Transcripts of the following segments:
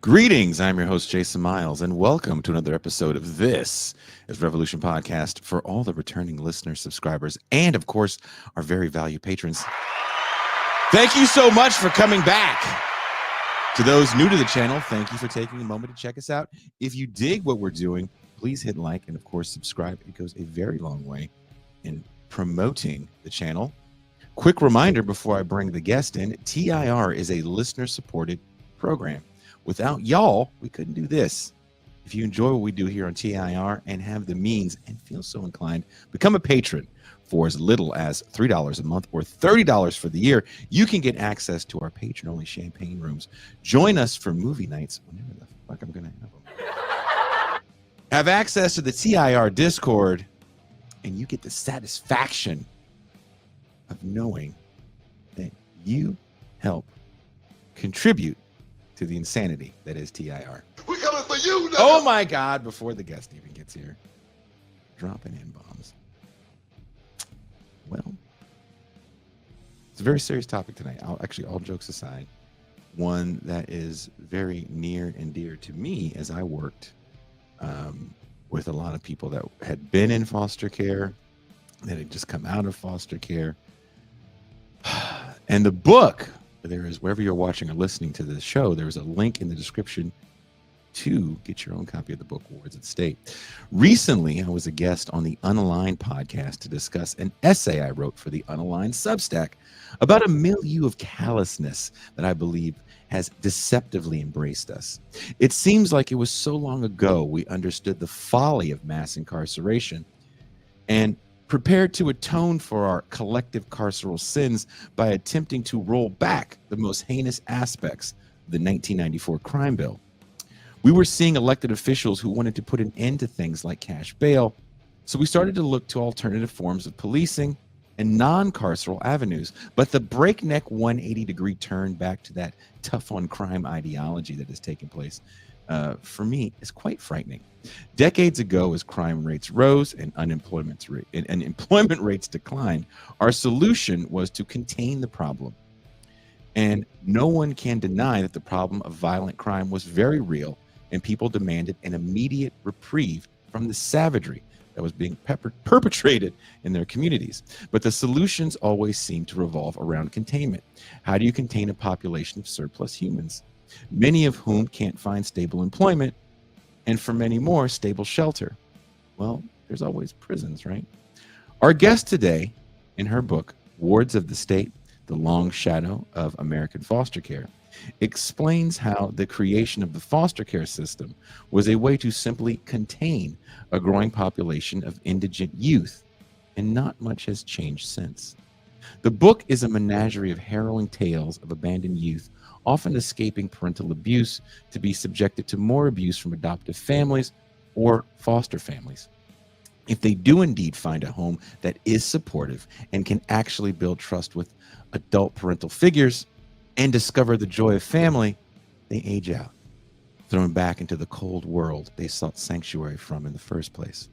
Greetings, I'm your host, Jason Miles, and welcome to another episode of This is Revolution Podcast for all the returning listeners, subscribers, and of course, our very valued patrons. Thank you so much for coming back. To those new to the channel, thank you for taking a moment to check us out. If you dig what we're doing, please hit like and of course subscribe. It goes a very long way in promoting the channel. Quick reminder before I bring the guest in, TIR is a listener-supported program. Without y'all, we couldn't do this. If you enjoy what we do here on TIR and have the means and feel so inclined, become a patron for as little as $3 a month or $30 for the year. You can get access to our patron-only champagne rooms. Join us for movie nights whenever the fuck I'm going to have them. Have access to the TIR Discord, and you get the satisfaction of knowing that you help contribute to the insanity that is TIR. We're coming for you now. Oh my God, before the guest even gets here, dropping in bombs. Well, it's a very serious topic tonight. All jokes aside, one that is very near and dear to me as I worked with a lot of people that had been in foster care, that had just come out of foster care. And the book, there is, wherever you're watching or listening to this show, there's a link in the description to get your own copy of the book, Wards of the State. Recently, I was a guest on the Unaligned podcast to discuss an essay I wrote for the Unaligned Substack about a milieu of callousness that I believe has deceptively embraced us. It seems like it was so long ago we understood the folly of mass incarceration and prepared to atone for our collective carceral sins by attempting to roll back the most heinous aspects of the 1994 crime bill. We were seeing elected officials who wanted to put an end to things like cash bail, so we started to look to alternative forms of policing and non-carceral avenues. But the breakneck 180-degree turn back to that tough-on-crime ideology that has taken place, for me, is quite frightening. Decades ago, as crime rates rose and employment rates declined, our solution was to contain the problem. And no one can deny that the problem of violent crime was very real, and people demanded an immediate reprieve from the savagery that was being perpetrated in their communities. But the solutions always seem to revolve around containment. How do you contain a population of surplus humans, many of whom can't find stable employment, and for many more, stable shelter? Well, there's always prisons, right? Our guest today, in her book, Wards of the State, The Long Shadow of American Foster Care, explains how the creation of the foster care system was a way to simply contain a growing population of indigent youth, and not much has changed since. The book is a menagerie of harrowing tales of abandoned youth, often escaping parental abuse to be subjected to more abuse from adoptive families or foster families. If they do indeed find a home that is supportive and can actually build trust with adult parental figures and discover the joy of family, they age out, thrown back into the cold world they sought sanctuary from in the first place.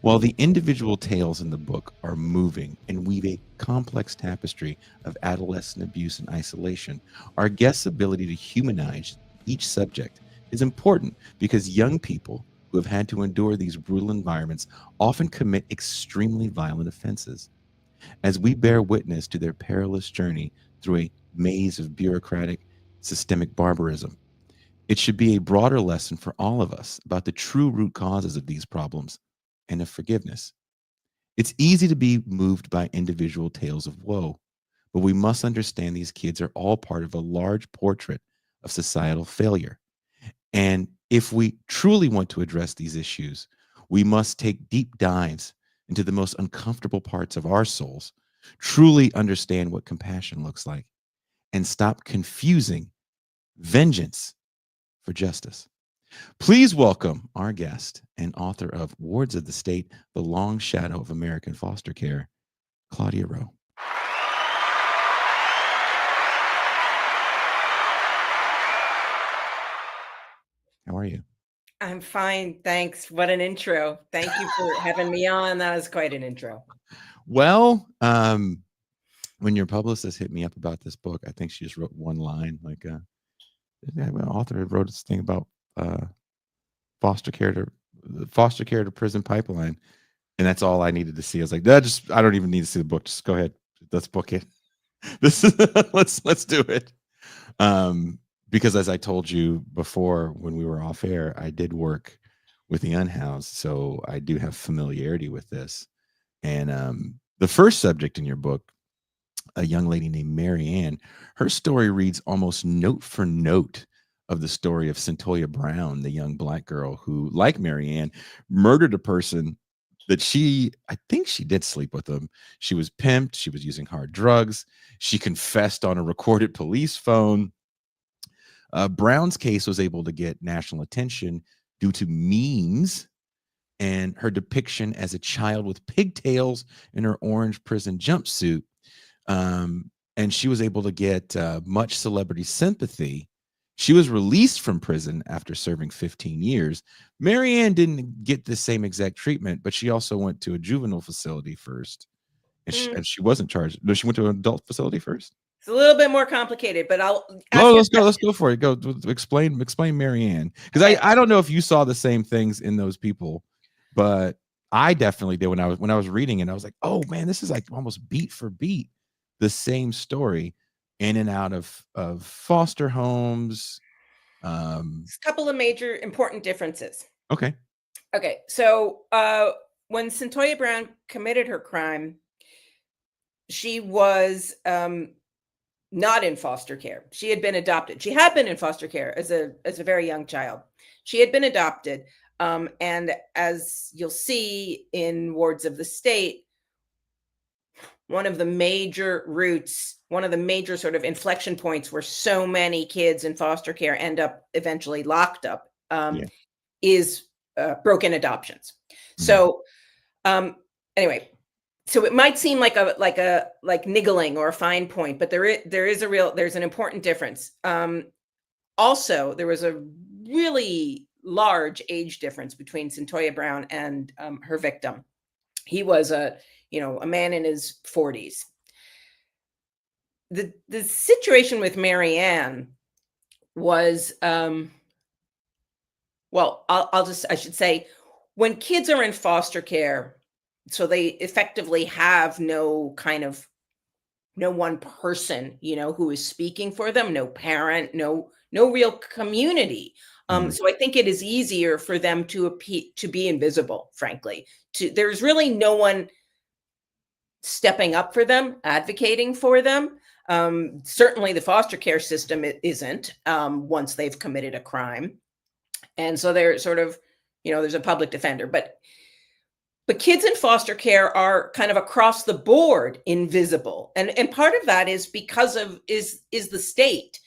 While the individual tales in the book are moving and weave a complex tapestry of adolescent abuse and isolation, our guest's ability to humanize each subject is important because young people who have had to endure these brutal environments often commit extremely violent offenses. As we bear witness to their perilous journey through a maze of bureaucratic, systemic barbarism, it should be a broader lesson for all of us about the true root causes of these problems and of forgiveness. It's easy to be moved by individual tales of woe, but we must understand these kids are all part of a large portrait of societal failure. And if we truly want to address these issues, we must take deep dives into the most uncomfortable parts of our souls, truly understand what compassion looks like, and stop confusing vengeance for justice. Please welcome our guest and author of Wards of the State, The Long Shadow of American Foster Care, Claudia Rowe. How are you? I'm fine, thanks. What an intro. Thank you for having me on. That was quite an intro. Well, when your publicist hit me up about this book, I think she just wrote one line like, An author wrote this thing about foster care to foster care to prison pipeline, and that's all I needed to see. I was like, that just I don't even need to see the book. Just go ahead, let's book it. This is let's do it. Because as I told you before when we were off air, I did work with the unhoused, so I do have familiarity with this. And the first subject in your book, a young lady named Maryanne, her story reads almost note for note of the story of Centoya Brown, the young black girl who, like Maryanne, murdered a person that I think she did sleep with them. She was pimped. She was using hard drugs. She confessed on a recorded police phone. Brown's case was able to get national attention due to memes and her depiction as a child with pigtails in her orange prison jumpsuit. And she was able to get much celebrity sympathy. She was released from prison after serving 15 years. Maryanne didn't get the same exact treatment, but she also went to a juvenile facility first. And she wasn't charged. No, she went to an adult facility first. It's a little bit more complicated, but I'll Oh, let's go. Let's go for it. Go explain Maryanne, because I don't know if you saw the same things in those people, but I definitely did when I was reading, and I was like, oh man, this is like almost beat for beat the same story, in and out of foster homes. A couple of major important differences. Okay. So when Centoya Brown committed her crime, she was not in foster care. She had been adopted. She had been in foster care as a very young child. She had been adopted. And as you'll see in Wards of the State, one of the major roots, one of the major sort of inflection points where so many kids in foster care end up eventually locked up is broken adoptions. So anyway, so it might seem like niggling or a fine point, but there's an important difference. Also, there was a really large age difference between Centoya Brown and her victim. He was a man in his 40s. The situation with Maryanne was I should say, when kids are in foster care, so they effectively have no one person, who is speaking for them, no parent, no real community. So I think it is easier for them to be invisible, frankly. There's really no one stepping up for them, advocating for them. Certainly the foster care system isn't once they've committed a crime. And so they're sort of, there's a public defender, but kids in foster care are kind of across the board invisible. And part of that is because is the state,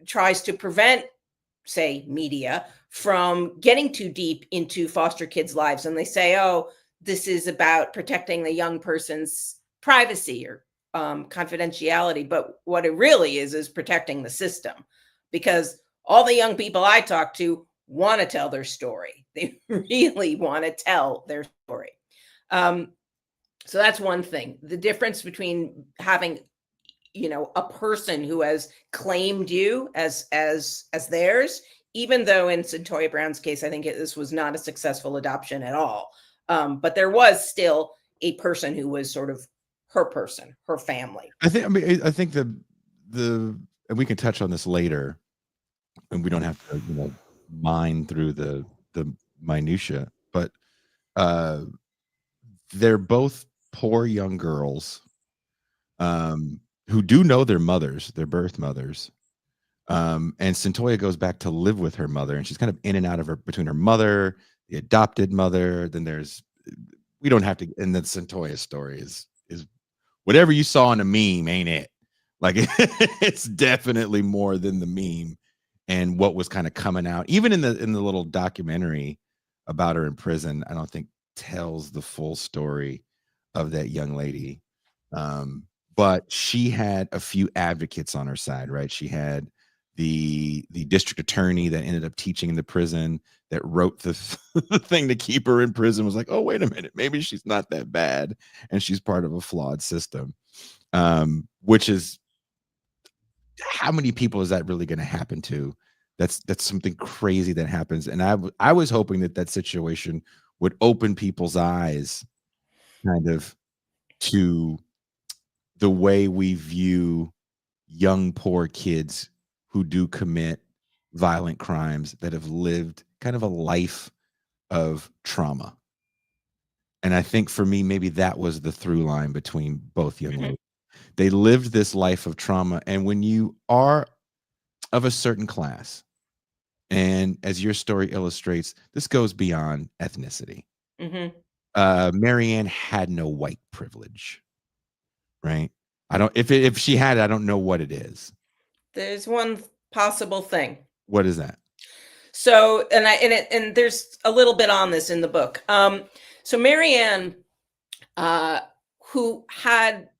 tries to prevent, say, media from getting too deep into foster kids' lives. And they say, oh, this is about protecting the young person's privacy or confidentiality. But what it really is protecting the system, because all the young people I talk to want to tell their story. They really want to tell their story. So that's one thing. The difference between having, a person who has claimed you as theirs, even though in Centoya Brown's case, I think this was not a successful adoption at all. But there was still a person who was sort of her person, her family. I think the and we can touch on this later, and we don't have to mine through the minutia, but they're both poor young girls who do know their mothers, their birth mothers. And Centoya goes back to live with her mother, and she's kind of in and out of between her mother, the adopted mother. Then we don't have to, and the Centoya story is whatever you saw in a meme, ain't it? Like it's definitely more than the meme. And what was kind of coming out, even in the little documentary about her in prison, I don't think tells the full story of that young lady. But she had a few advocates on her side, right? She had the district attorney that ended up teaching in the prison, that wrote the thing to keep her in prison, was like, oh, wait a minute, maybe she's not that bad, and she's part of a flawed system, which is how many people is that really going to happen to? That's something crazy that happens. And I was hoping that situation would open people's eyes kind of to the way we view young poor kids who do commit violent crimes, that have lived kind of a life of trauma. And I think for me, maybe that was the through line between both young ladies. They lived this life of trauma. And when you are of a certain class, and as your story illustrates, this goes beyond ethnicity. Maryanne had no white privilege, right? I don't, if she had it, I don't know what it is. There's one possible thing. What is that? So, and there's a little bit on this in the book. So Maryanne, who had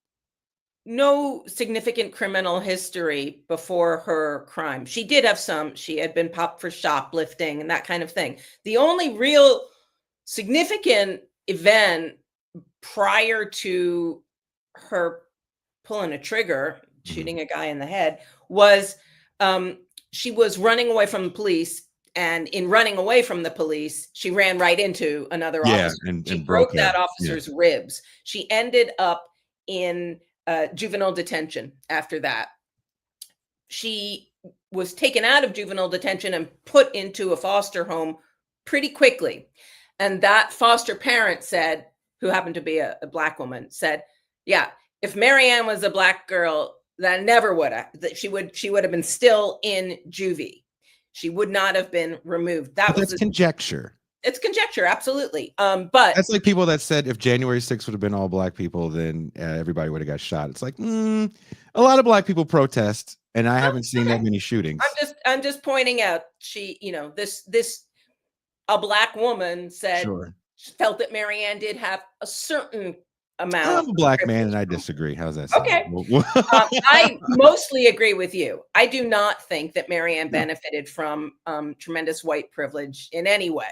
no significant criminal history before her crime. She did have some. She had been popped for shoplifting and that kind of thing. The only real significant event prior to her pulling a trigger, shooting a guy in the head, was she was running away from the police. And in running away from the police, she ran right into another officer. She broke that officer's ribs. She ended up in juvenile detention after that. She was taken out of juvenile detention and put into a foster home pretty quickly. And that foster parent said, who happened to be a Black woman, said, yeah, if Maryanne was a Black girl, that never would have, that she would have been still in juvie. She would not have been removed. That's conjecture. It's conjecture, absolutely. But that's like people that said if January 6th would have been all Black people, then everybody would have got shot. It's like a lot of Black people protest, and I haven't seen that many shootings. I'm just pointing out, a Black woman said, felt that Maryanne did have a certain amount. I'm a Black man, and I disagree. How's that sound? Okay. I mostly agree with you. I do not think that Maryanne benefited from tremendous white privilege in any way.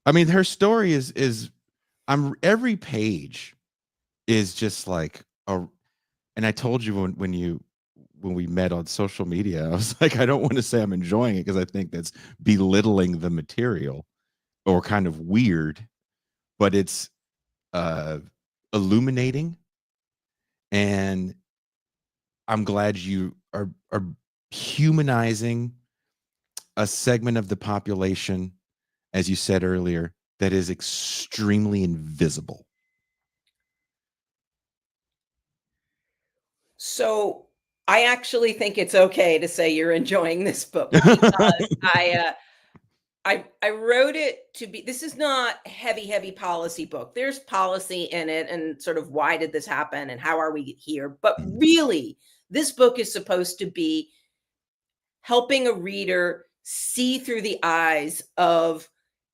I mean, her story is every page is just like and I told you when we met on social media, I was like, I don't want to say I'm enjoying it because I think that's belittling the material or kind of weird, but it's illuminating, and I'm glad you are humanizing a segment of the population, as you said earlier, that is extremely invisible. So I actually think it's okay to say you're enjoying this book because I wrote it to be, this is not a heavy policy book. There's policy in it and sort of why did this happen and how are we here? But really, this book is supposed to be helping a reader see through the eyes of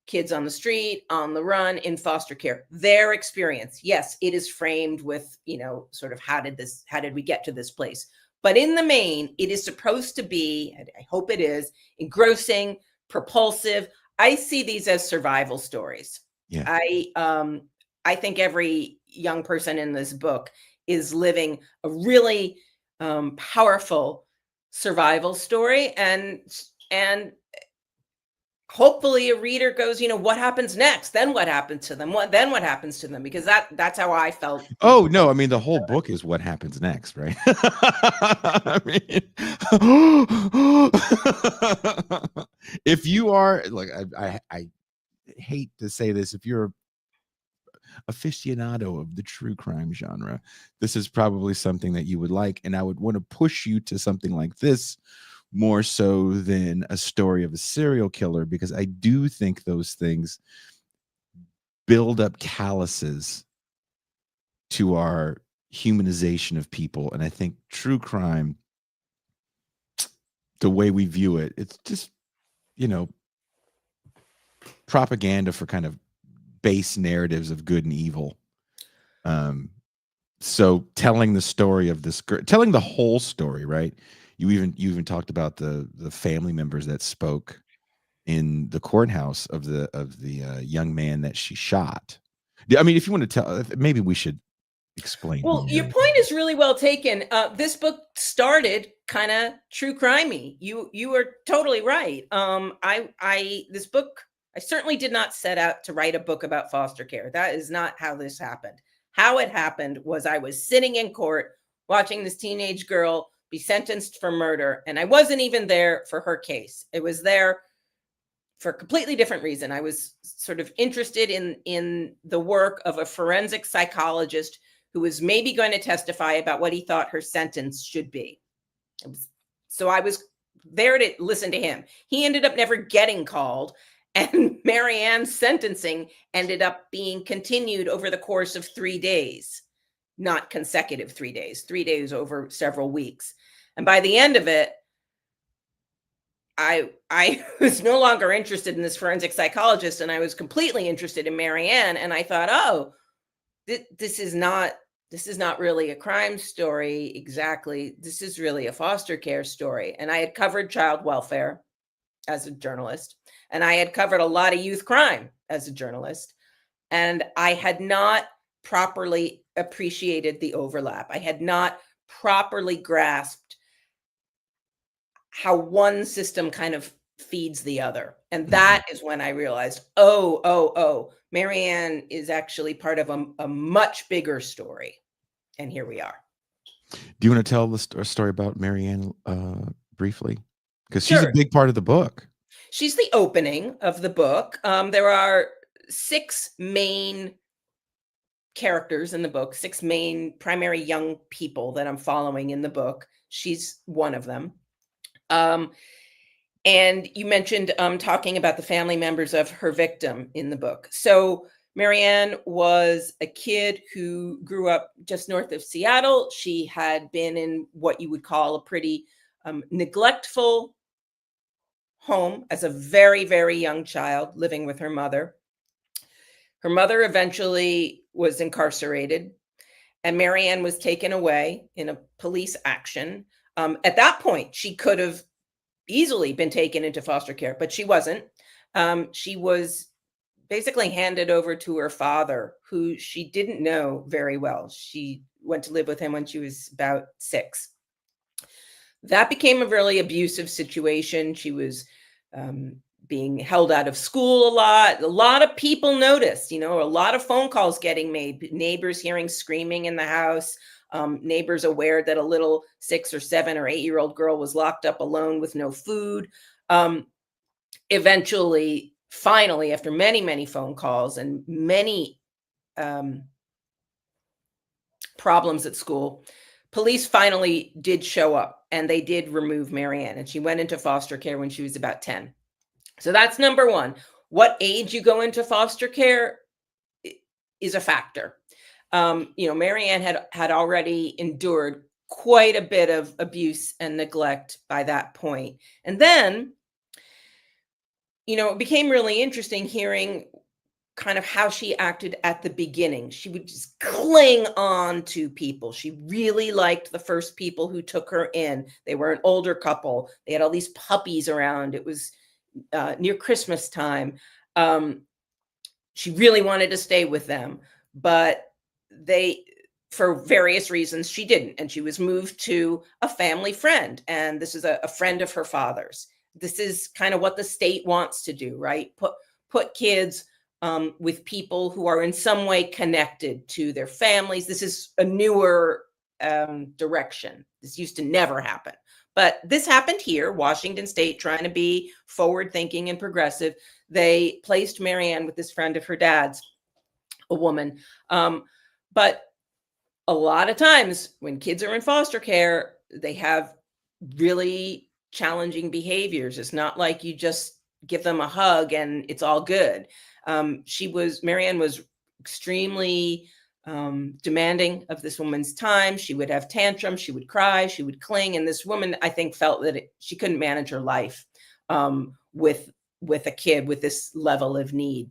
kids on the street, on the run, in foster care, their experience. Yes, it is framed with, sort of how did we get to this place? But in the main, it is supposed to be, I hope it is, engrossing, propulsive. I see these as survival stories. Yeah. I think every young person in this book is living a really powerful survival story, and hopefully a reader goes, what happens next? Then what happens to them? What happens to them? Because that's how I felt. Oh no, I mean the whole book is what happens next, right? I mean, if you are like, I hate to say this, if you're aficionado of the true crime genre, this is probably something that you would like, and I would want to push you to something like this more so than a story of a serial killer, because I do think those things build up calluses to our humanization of people. And I think true crime, the way we view it, it's just, propaganda for kind of base narratives of good and evil. So telling the story of this girl, telling the whole story, right? You even talked about the family members that spoke in the courthouse of the young man that she shot. I mean, if you want to tell, maybe we should Explain Well, who your Maryanne point is. is really well taken. This book started kind of true crimey. You are totally right. This book, I certainly did not set out to write a book about foster care. That is not how this happened. How it happened was I was sitting in court watching this teenage girl be sentenced for murder, and I wasn't even there for her case. It was there for a completely different reason. I was sort of interested in the work of a forensic psychologist who was maybe going to testify about what he thought her sentence should be. So I was there to listen to him. He ended up never getting called, and Maryanne's sentencing ended up being continued over the course of 3 days, not consecutive 3 days, 3 days over several weeks. And by the end of it, I was no longer interested in this forensic psychologist, and I was completely interested in Maryanne. And I thought, oh, this is not really a crime story exactly. This is really a foster care story. And I had covered child welfare as a journalist, and I had covered a lot of youth crime as a journalist, and I had not properly appreciated the overlap. I had not properly grasped how one system kind of feeds the other. And that is when I realized, oh, Maryanne is actually part of a much bigger story. And here we are. Do you want to tell the story about Maryanne briefly? Because she's a Sure. big part of the book. She's the opening of the book. There are 6 main characters in the book, 6 main primary young people that I'm following in the book. She's one of them. And you mentioned talking about the family members of her victim in the book. So Maryanne was a kid who grew up just north of Seattle. She had been in what you would call a pretty neglectful home as a very, very young child, living with her mother. Her mother eventually was incarcerated, and Maryanne was taken away in a police action. At that point, she could have easily been taken into foster care, but she wasn't. She was basically handed over to her father, who she didn't know very well. She went to live with him when she was about 6. That became a really abusive situation. She was being held out of school a lot. A lot of people noticed, a lot of phone calls getting made, neighbors hearing screaming in the house, neighbors aware that a little 6 or 7 or 8-year-old girl was locked up alone with no food. Eventually, finally, after many, many phone calls and many problems at school, police finally did show up, and they did remove Maryanne, and she went into foster care when she was about 10. So that's number one. What age you go into foster care is a factor. Maryanne had already endured quite a bit of abuse and neglect by that point. And then, it became really interesting hearing kind of how she acted at the beginning. She would just cling on to people. She really liked the first people who took her in. They were an older couple. They had all these puppies around. It was near Christmas time. She really wanted to stay with them, but for various reasons, she didn't. And she was moved to a family friend. And this is a friend of her father's. This is kind of what the state wants to do, right? Put kids with people who are in some way connected to their families. This is a newer direction. This used to never happen. But this happened here, Washington State, trying to be forward-thinking and progressive. They placed Maryanne with this friend of her dad's, a woman. But a lot of times when kids are in foster care, they have really challenging behaviors. It's not like you just give them a hug and it's all good. Maryanne was extremely demanding of this woman's time. She would have tantrums, she would cry, she would cling. And this woman, I think, felt that she couldn't manage her life with a kid with this level of need.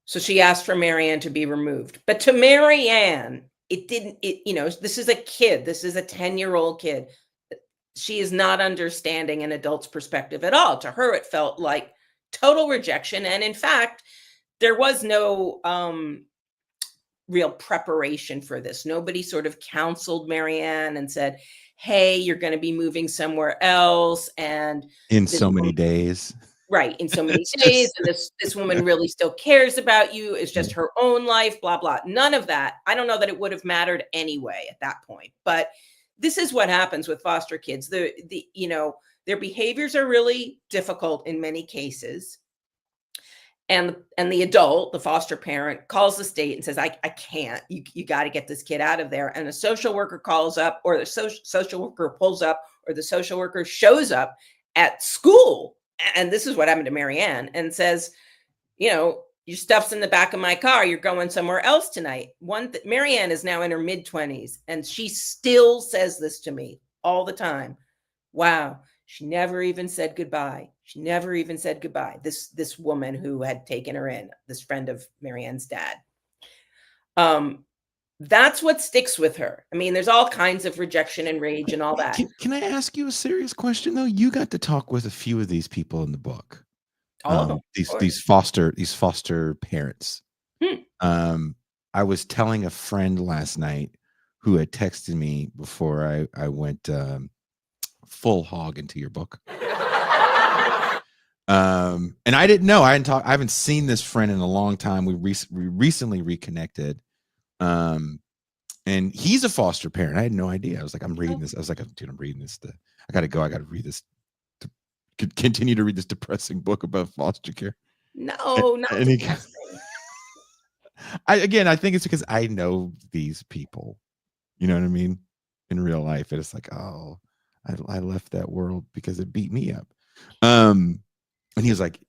So she asked for Maryanne to be removed. But to Maryanne, this is a kid. This is a 10-year-old kid. She is not understanding an adult's perspective at all. To her, it felt like total rejection. And in fact, there was no real preparation for this. Nobody sort of counseled Maryanne and said, hey, you're going to be moving somewhere else. And In this so many days. right, in so many It's days, just, and this woman really still cares about you. It's just yeah. her own life, blah, blah. None of that. I don't know that it would have mattered anyway at that point. But this is what happens with foster kids. Their behaviors are really difficult in many cases. And the adult, the foster parent, calls the state and says, I can't, you got to get this kid out of there. And a social worker calls up, or the social worker pulls up, or the social worker shows up at school. And this is what happened to Maryanne, and says, your stuff's in the back of my car. You're going somewhere else tonight. Maryanne is now in her mid-20s, and she still says this to me all the time. Wow. She never even said goodbye. She never even said goodbye. This woman who had taken her in, this friend of Maryanne's dad. That's what sticks with her. I mean, there's all kinds of rejection and rage and all that. Can I ask you a serious question though? You got to talk with a few of these people in the book. All of them. These foster parents. I was telling a friend last night who had texted me before I went full hog into your book. And I didn't know. I haven't seen this friend in a long time. We recently reconnected. And he's a foster parent. I had no idea. I was like, I'm reading this. I was like, dude, I'm reading this. I gotta go. I gotta read this. To continue to read this depressing book about foster care. No, not depressing. I think it's because I know these people. You know what I mean? In real life, and it's like, oh, I left that world because it beat me up. And he was like,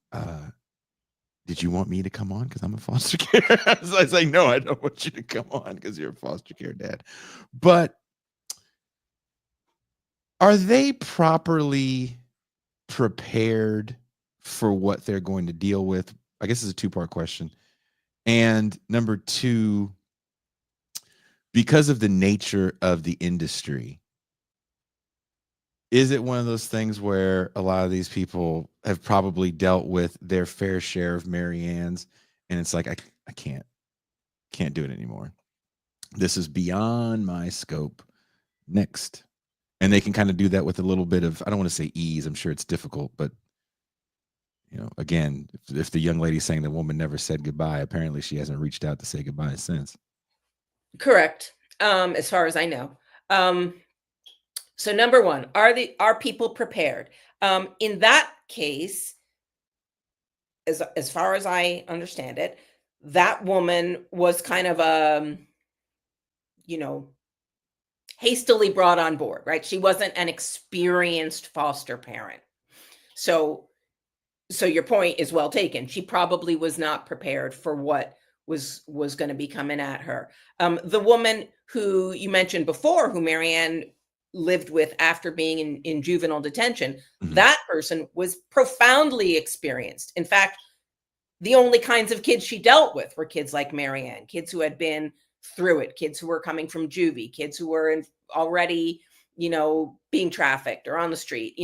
did you want me to come on because I'm a foster care? I was like, no, I don't want you to come on because you're a foster care dad. But are they properly prepared for what they're going to deal with? I guess it's a two-part question. And number two, because of the nature of the industry, is it one of those things where a lot of these people have probably dealt with their fair share of Maryannes, and it's like, I can't do it anymore. This is beyond my scope. Next. And they can kind of do that with a little bit of, I don't want to say ease. I'm sure it's difficult, but again, if the young lady's saying the woman never said goodbye, apparently she hasn't reached out to say goodbye since. Correct. As far as I know. So number one, are people prepared? In that case, as far as I understand it, that woman was kind of hastily brought on board, right? She wasn't an experienced foster parent. So your point is well taken. She probably was not prepared for what was going to be coming at her. The woman who you mentioned before, who Maryanne lived with after being in juvenile detention, that person was profoundly experienced. In fact, the only kinds of kids she dealt with were kids like Maryanne, kids who had been through it, kids who were coming from juvie, kids who were already, being trafficked or on the street.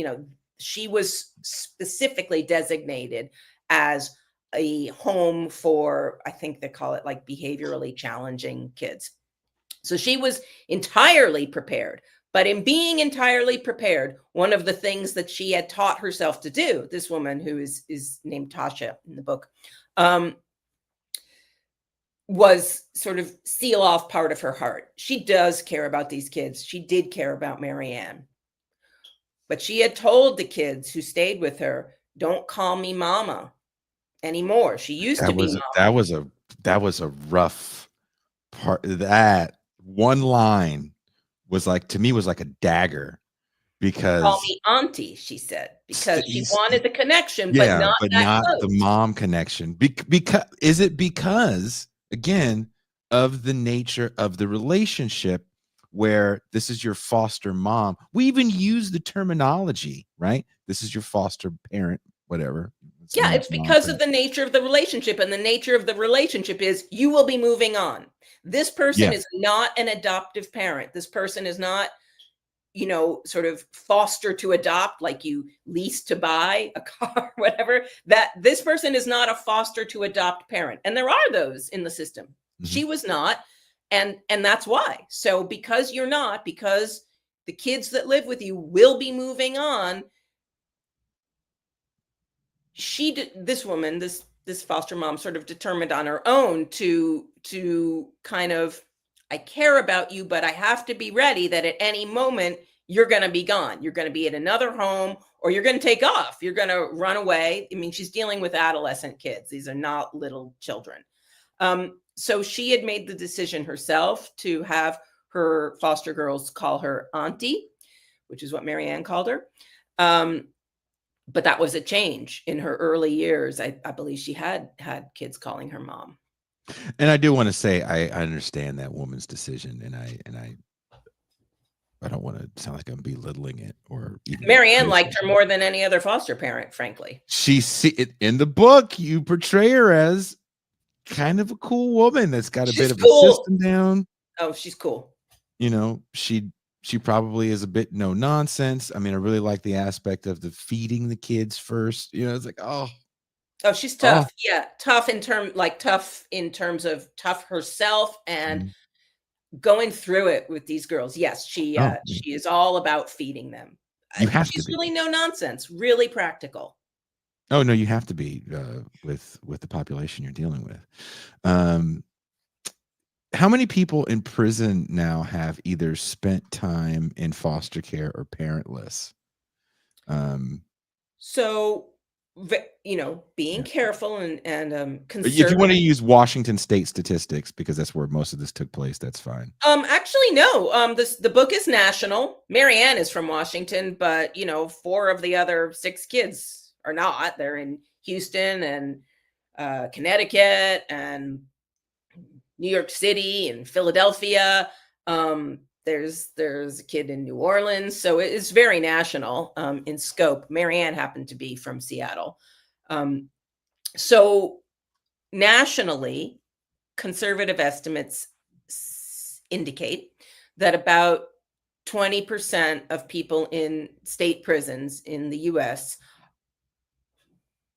She was specifically designated as a home for, I think they call it like behaviorally challenging kids. So she was entirely prepared. But in being entirely prepared, one of the things that she had taught herself to do, this woman who is named Tasha in the book, was sort of seal off part of her heart. She does care about these kids. She did care about Maryanne. But she had told the kids who stayed with her, don't call me mama anymore. She used to be mama. That was a rough part. That one line was like, to me, was like a dagger, because call me auntie, she said, because she wanted the connection, but not the mom connection. Because again, of the nature of the relationship, where this is your foster mom. We even use the terminology, right? This is your foster parent, whatever. It's because of the nature of the relationship, and the nature of the relationship is you will be moving on. This person is not an adoptive parent. This person is not, sort of foster to adopt, like you lease to buy a car, whatever. That this person is not a foster to adopt parent. And there are those in the system. She was not, and that's why. So because you're not, because the kids that live with you will be moving on, this woman, this foster mom, sort of determined on her own to kind of, I care about you, but I have to be ready that at any moment you're going to be gone. You're going to be at another home, or you're going to take off. You're going to run away. I mean, she's dealing with adolescent kids. These are not little children. So she had made the decision herself to have her foster girls call her auntie, which is what Maryanne called her. But that was a change in her early years. I believe she had kids calling her mom. And I do want to say I understand that woman's decision, and I don't want to sound like I'm belittling it or even. Maryanne liked her more than any other foster parent, frankly. In the book, you portray her as kind of a cool woman that's got a bit of cool. a system down. Oh, she's cool. You know, she probably is a bit no nonsense. I mean, I really like the aspect of the feeding the kids first. You know, it's like, oh, she's tough. Yeah, tough in terms of tough herself and going through it with these girls. Yes, she is all about feeding them. She's really no nonsense, really practical. Oh no, you have to be with the population you're dealing with. How many people in prison now have either spent time in foster care or parentless? So, you know, being careful and conservative. If you want to use Washington State statistics, because that's where most of this took place, that's fine. Actually, no. The book is national. Maryanne is from Washington, but you know, 4 of the other 6 kids are not. They're in Houston and Connecticut and New York City and Philadelphia. There's a kid in New Orleans, so it is very national in scope. Maryanne happened to be from Seattle. So nationally, conservative estimates indicate that about 20% of people in state prisons in the US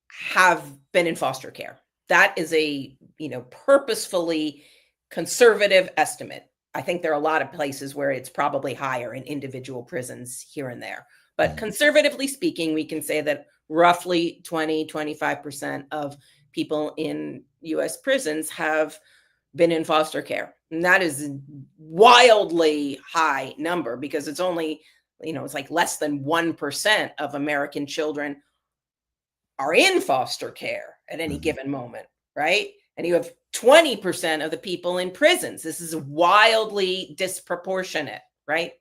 have been in foster care. That is a, you know, purposefully conservative estimate. I think there are a lot of places where it's probably higher in individual prisons here and there. But conservatively speaking, we can say that roughly 20-25% of people in US prisons have been in foster care. And that is a wildly high number, because it's only, you know, it's like less than 1% of American children are in foster care at any given moment, right? And you have 20% of the people in prisons. This is wildly disproportionate, right?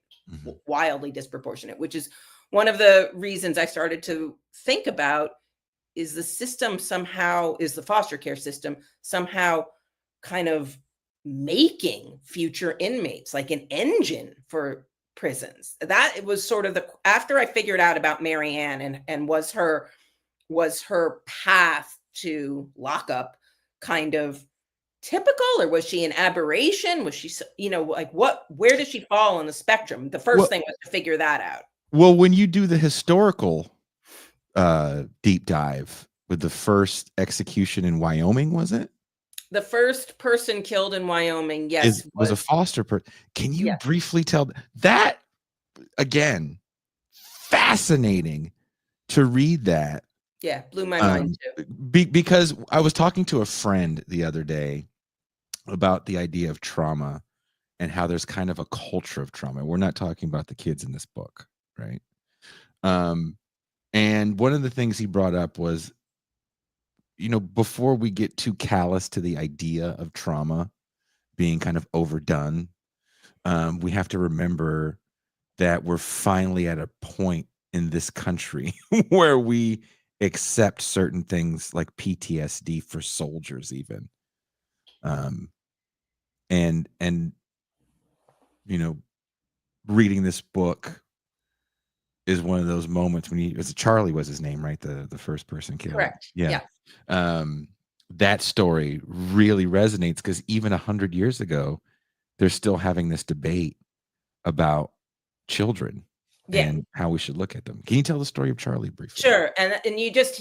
Wildly disproportionate, which is one of the reasons I started to think about, is the system somehow, is the foster care system somehow kind of making future inmates, like an engine for prisons. That it was sort of after I figured out about Maryanne and was her path to lockup kind of typical, or was she an aberration? Was she, you know, like where does she fall on the spectrum? The first thing was to figure that out. Well, when you do the historical deep dive with the first execution in Wyoming, was it? The first person killed in Wyoming, yes, was a foster person. Can you briefly tell that again? Fascinating to read that. Yeah, blew my mind too. Because I was talking to a friend the other day about the idea of trauma and how there's kind of a culture of trauma. We're not talking about the kids in this book, right? And one of the things he brought up was, you know, before we get too callous to the idea of trauma being kind of overdone, we have to remember that we're finally at a point in this country where we accept certain things like PTSD for soldiers even. And you know, reading this book is one of those moments when Charlie was his name, right? The first person killed. Correct. Yeah. That story really resonates, because even 100 years ago, they're still having this debate about children and how we should look at them. Can you tell the story of Charlie briefly? Sure. And you just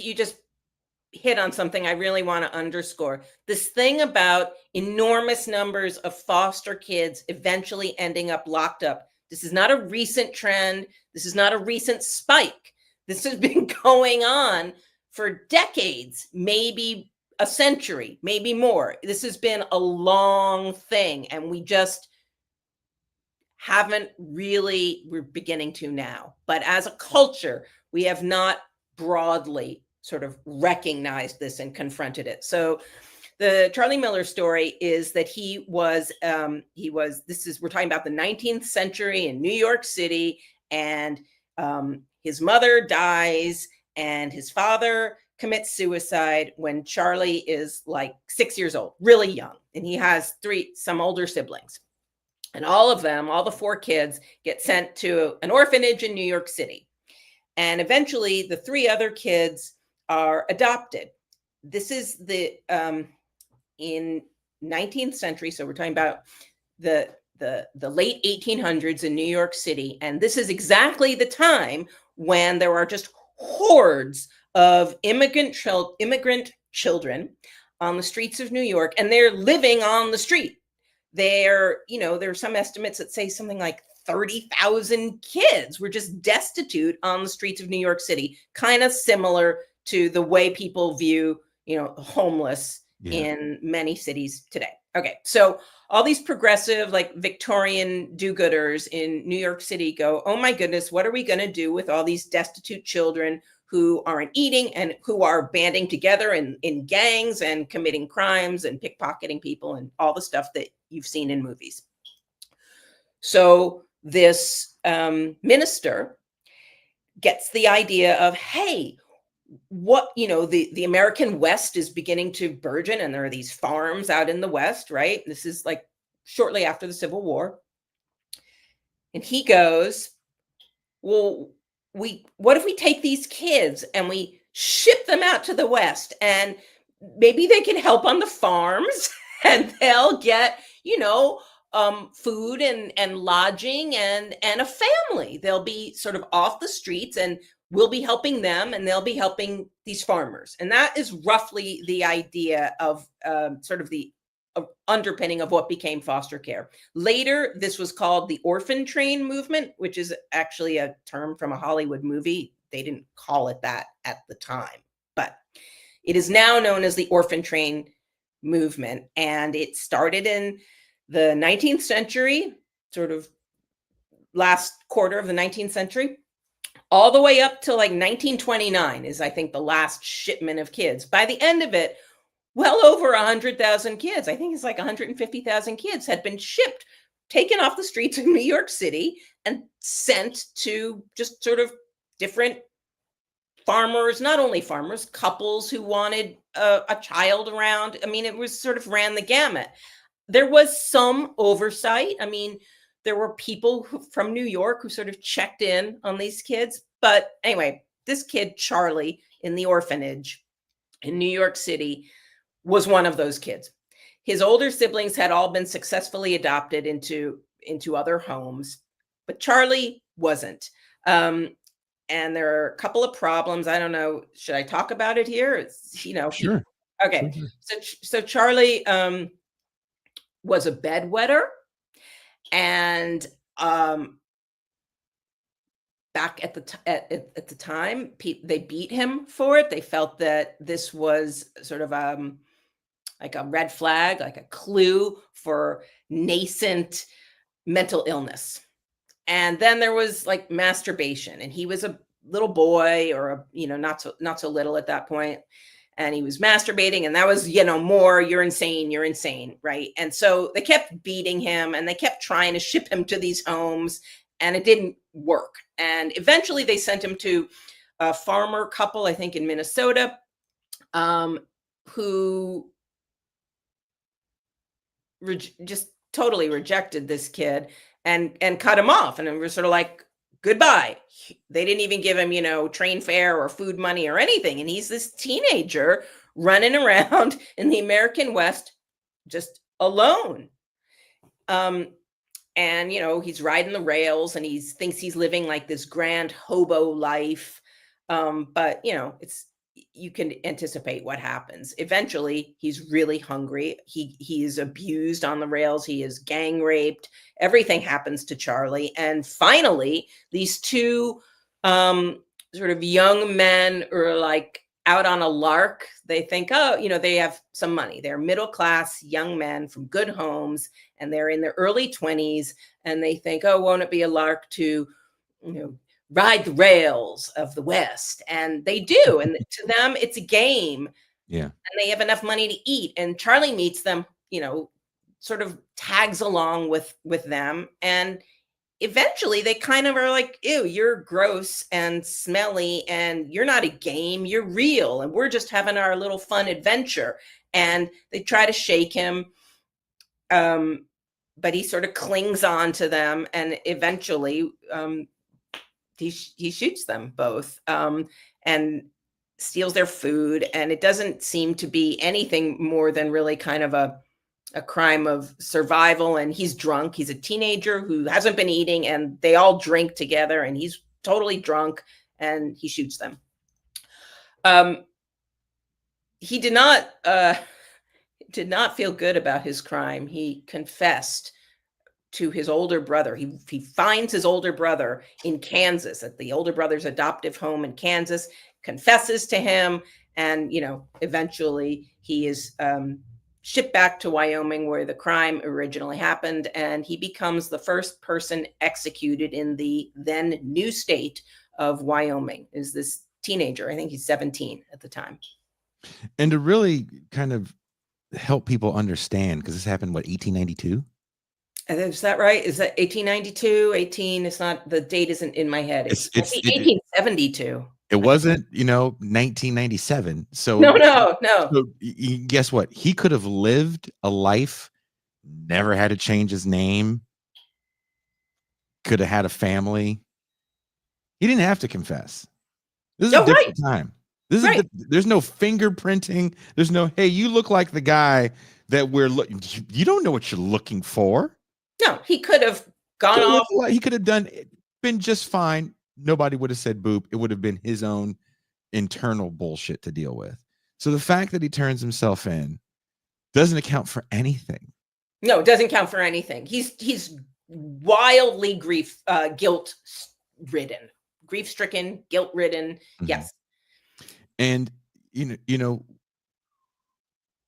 hit on something I really want to underscore. This thing about enormous numbers of foster kids eventually ending up locked up. This is not a recent trend. This is not a recent spike. This has been going on for decades, maybe a century, maybe more. This has been a long thing, and we just haven't really, we're beginning to now. But as a culture, we have not broadly sort of recognized this and confronted it. So the Charlie Miller story is that we're talking about the 19th century in New York City, and his mother dies and his father commits suicide when Charlie is like 6 years old, really young. And he has some older siblings. And all of them, all the 4 kids, get sent to an orphanage in New York City. And eventually the 3 other kids are adopted. This is in 19th century. So we're talking about the late 1800s in New York City. And this is exactly the time when there are just hordes of immigrant children on the streets of New York, and they're living on the street. There are some estimates that say something like 30,000 kids were just destitute on the streets of New York City, kind of similar to the way people view, homeless in many cities today. Okay, so all these progressive, like Victorian do-gooders in New York City go, oh my goodness, what are we going to do with all these destitute children who aren't eating and who are banding together in gangs and committing crimes and pickpocketing people and all the stuff that you've seen in movies. So this minister gets the idea of, hey, what, the American West is beginning to burgeon, and there are these farms out in the West, right? This is like shortly after the Civil War. And he goes, well, what if we take these kids and we ship them out to the West, and maybe they can help on the farms and they'll get, food and lodging and a family. They'll be sort of off the streets, and we'll be helping them, and they'll be helping these farmers. And that is roughly the idea of sort of the underpinning of what became foster care. Later, this was called the orphan train movement, which is actually a term from a Hollywood movie. They didn't call it that at the time, but it is now known as the orphan train movement. And it started in the 19th century, sort of last quarter of the 19th century, all the way up to like 1929 is, I think, the last shipment of kids. By the end of it, well over 100,000 kids, I think it's like 150,000 kids, had been shipped, taken off the streets of New York City and sent to just sort of different farmers, not only farmers, couples who wanted a child around. I mean, it was sort of ran the gamut. There was some oversight. I mean, there were people from New York who sort of checked in on these kids. But anyway, this kid, Charlie, in the orphanage in New York City, was one of those kids. His older siblings had all been successfully adopted into other homes, but Charlie wasn't. And there are a couple of problems. I don't know. Should I talk about it here? Sure. Okay. Sure. So Charlie was a bedwetter, and back at the time, they beat him for it. They felt that this was sort of like a red flag, like a clue for nascent mental illness. And then there was like masturbation, and he was a little boy, or not so little at that point, and he was masturbating, and that was more, you're insane, right? And so they kept beating him, and they kept trying to ship him to these homes, and it didn't work. And eventually they sent him to a farmer couple, I think in Minnesota, who just totally rejected this kid and cut him off. And it was sort of like, goodbye. They didn't even give him, train fare or food money or anything. And he's this teenager running around in the American West, just alone. And, he's riding the rails, and he thinks he's living like this grand hobo life. But, it's you can anticipate what happens. Eventually, he's really hungry. He is abused on the rails. He is gang raped. Everything happens to Charlie. And finally, these two sort of young men are like out on a lark. They think, oh, they have some money. They're middle class young men from good homes, and they're in their early 20s. And they think, oh, won't it be a lark to, ride the rails of the West? And they do. And to them, it's a game. Yeah. And they have enough money to eat. And Charlie meets them, sort of tags along with them. And eventually they kind of are like, ew, you're gross and smelly, and you're not a game, you're real, and we're just having our little fun adventure. And they try to shake him, but he sort of clings on to them, and eventually he shoots them both, and steals their food. And it doesn't seem to be anything more than really kind of a crime of survival. And he's drunk. He's a teenager who hasn't been eating, and they all drink together, and he's totally drunk, and he shoots them. He did not feel good about his crime. He confessed to his older brother. He finds his older brother in Kansas, at the older brother's adoptive home in Kansas, confesses to him, and eventually he is shipped back to Wyoming, where the crime originally happened, and he becomes the first person executed in the then new state of Wyoming. Is this teenager? I think he's 17 at the time. And to really kind of help people understand, because this happened, 1892? Is that right? Is that 1892? 18? It's not, the date isn't in my head. It's 1872. It wasn't, 1997. So no. So guess what? He could have lived a life, never had to change his name, could have had a family. He didn't have to confess. This is a different time. This is there's no fingerprinting. There's no, hey, you look like the guy that we're looking. You don't know what you're looking for. No, he could have gone off. He could have been just fine. Nobody would have said boop. It would have been his own internal bullshit to deal with. So the fact that he turns himself in doesn't account for anything. No, it doesn't count for anything. He's wildly guilt-ridden, grief-stricken, guilt-ridden. Mm-hmm. Yes. And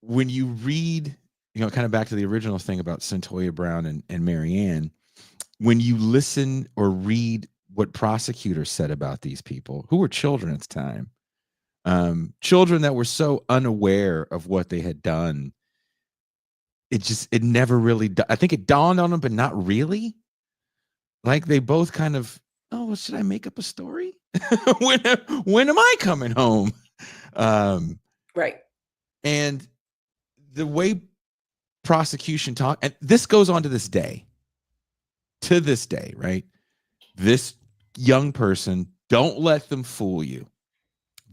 when you read, kind of back to the original thing about Centoya Brown and Maryanne, when you listen or read what prosecutors said about these people who were children at the time, children that were so unaware of what they had done, it never really, I think it dawned on them, but not really. Like they both kind of, oh, should I make up a story? when am I coming home? Right. And the way prosecution talk, and this goes on to this day, right? This young person, don't let them fool you.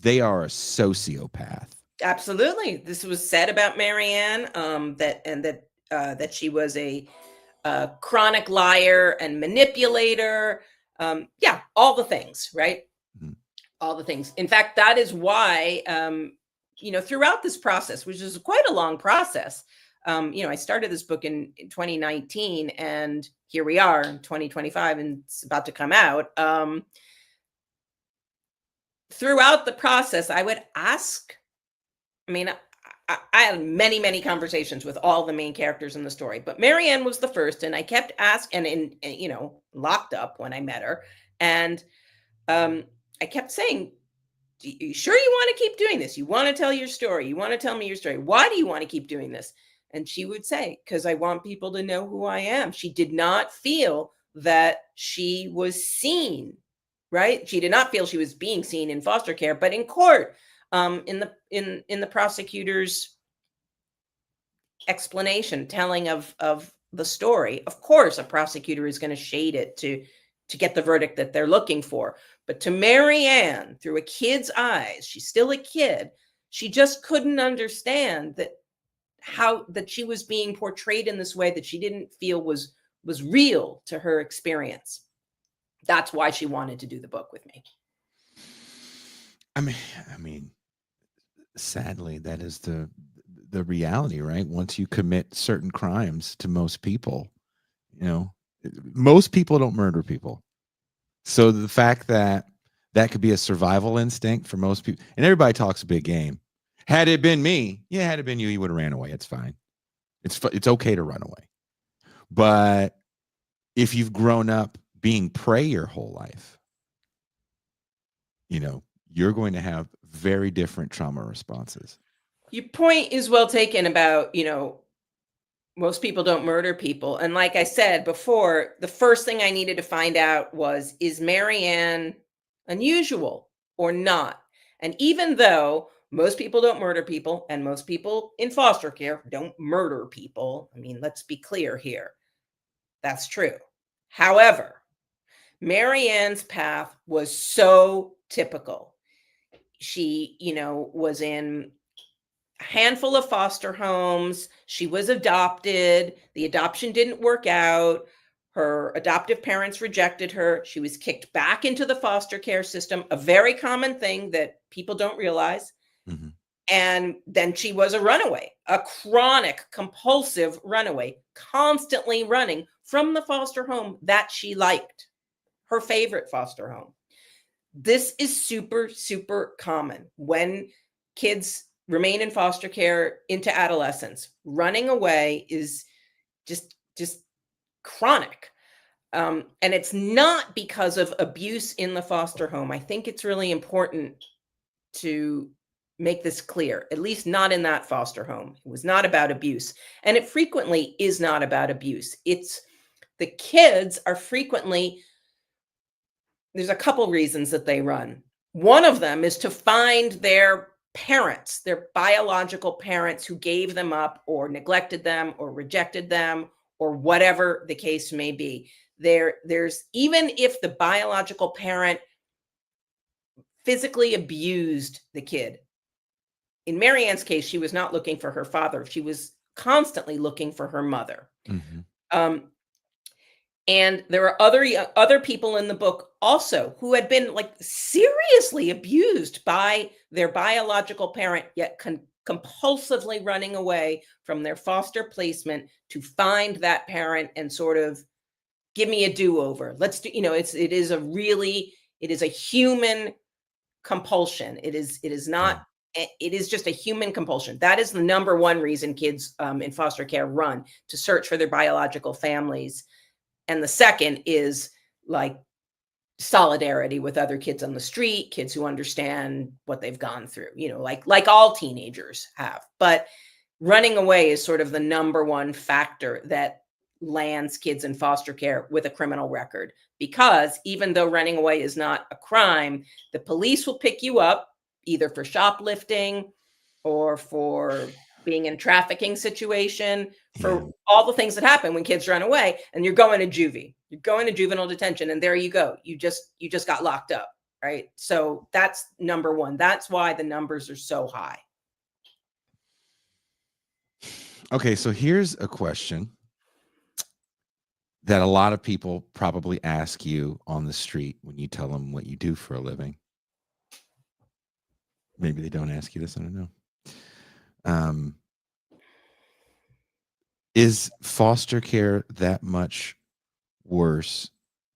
They are a sociopath. Absolutely. This was said about Maryanne, that she was a chronic liar and manipulator. Yeah, all the things, right? Mm-hmm. All the things. In fact, that is why, throughout this process, which is quite a long process, I started this book in 2019, and here we are in 2025, and it's about to come out. Throughout the process, I would ask, I had many, many conversations with all the main characters in the story, but Maryanne was the first, and I kept asking, and locked up when I met her, and I kept saying, you sure you want to keep doing this? You want to tell your story? You want to tell me your story? Why do you want to keep doing this? And she would say, because I want people to know who I am. She did not feel that she was seen, right? She did not feel she was being seen in foster care, but in court, in the prosecutor's explanation, telling of the story, of course, a prosecutor is going to shade it to get the verdict that they're looking for. But to Maryanne, through a kid's eyes, she's still a kid, she just couldn't understand that she was being portrayed in this way that she didn't feel was real to her experience. That's why she wanted to do the book with me. I mean, Sadly, that is the reality, right? Once you commit certain crimes to most people, you know, most people don't murder people. So the fact that that could be a survival instinct for most people, and everybody talks a big game. Had it been me, yeah, had it been you, you would have ran away. It's fine. It's okay to run away. But if you've grown up being prey your whole life, you know, you're going to have very different trauma responses. Your point is well taken about, most people don't murder people. And like I said before, the first thing I needed to find out was, is Maryanne unusual or not? And even though most people don't murder people and most people in foster care don't murder people, I mean, let's be clear here. That's true. However, Maryanne's path was so typical. She, was in handful of foster homes. She was adopted. The adoption didn't work out. Her adoptive parents rejected her. She was kicked back into the foster care system, a very common thing that people don't realize. Mm-hmm. And then she was a runaway, a chronic, compulsive runaway, constantly running from the foster home that she liked, her favorite foster home. This is super, super common when kids remain in foster care into adolescence. Running away is just chronic. And it's not because of abuse in the foster home. I think it's really important to make this clear, at least not in that foster home. It was not about abuse. And it frequently is not about abuse. It's the kids are frequently, there's a couple reasons that they run. One of them is to find their parents, their biological parents who gave them up or neglected them or rejected them or whatever the case may be. There's even if the biological parent physically abused the kid. In Maryanne's case, she was not looking for her father. She was constantly looking for her mother. Mm-hmm. And there are other people in the book also who had been like seriously abused by their biological parent, yet compulsively running away from their foster placement to find that parent and sort of give me a do-over. Let's do, it is a human compulsion. It is just a human compulsion. That is the number one reason kids in foster care run, to search for their biological families. And the second is like solidarity with other kids on the street, kids who understand what they've gone through, like all teenagers have. But running away is sort of the number one factor that lands kids in foster care with a criminal record, because even though running away is not a crime, the police will pick you up either for shoplifting or for being in a trafficking situation, for all the things that happen when kids run away, and you're going to juvie. You're going to juvenile detention, and there you go. You just got locked up, right? So that's number one. That's why the numbers are so high. Okay, so here's a question that a lot of people probably ask you on the street when you tell them what you do for a living. Maybe they don't ask you this, I don't know. Is foster care that much worse